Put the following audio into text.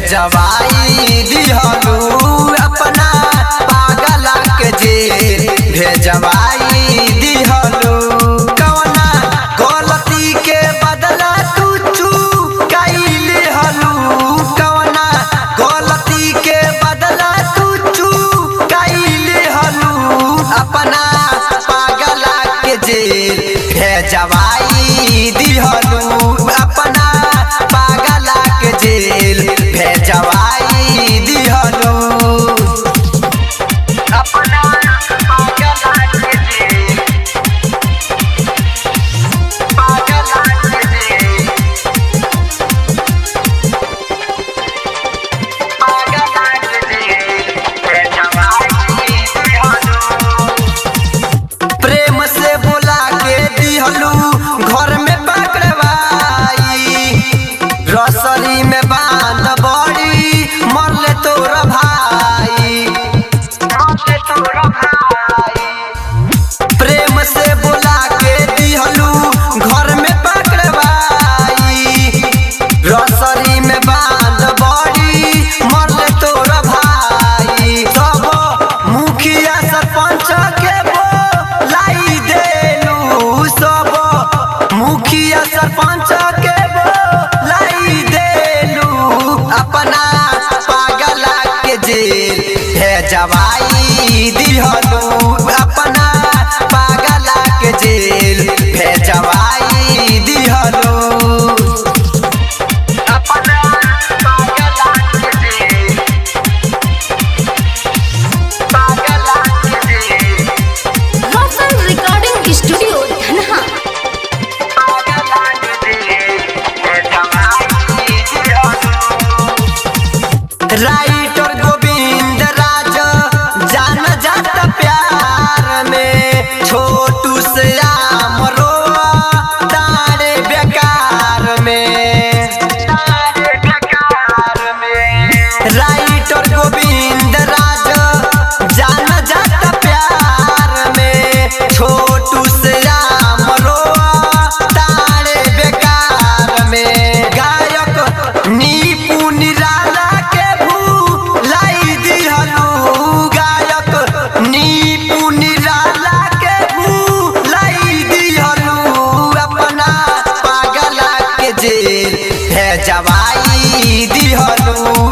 भेजवाई दिहलू अपना पागला के जेल भेजवाई दिहलू कवना गलती के बदला तू चुकाइले हलू कवना गलती के बदला तू चुकाइले हलू अपना पागला के जेल भेजवाई दिहलू अपना पागला के जेल भेजवाई दिहलू अपना पागला के जेल पागला के जेल पागला के जेल भेजवाई दिहलू प्रेम से बोला के दिहलू घर में पकड़वाई रसरी में बांध बड़ी मरले तोरा भाई प्रेम से बोला के दिहलू घर में पकड़वाई रसरी में बांध बड़ी मरले तोरा भाई सब मुखिया सरपंच के बोलाई देलू सब मुखिया सरपंच के बोलाई देलू अपना पागला के जेल भेजवाई दिहलू अपना पागला के जेल भेजवाई दिहलू अपना पागला के जेल पागला के जेल हसन रिकॉर्डिंग स्टूडियो धनहा। पागला के जेल भेजवाई दिहलू राइटर गोविंद राज जान जाता प्यार में छोटू से आमरो तारे बेकार में राइटर गोविंद राज जान जाता प्यार में छोटू से आमरो तारे बेकार में गायक नीपू निराला के भूलाई दिहलू गायक नीपू निराला के भूलाई दिहलू अपना पागला के जेल भेजवाई दिहलू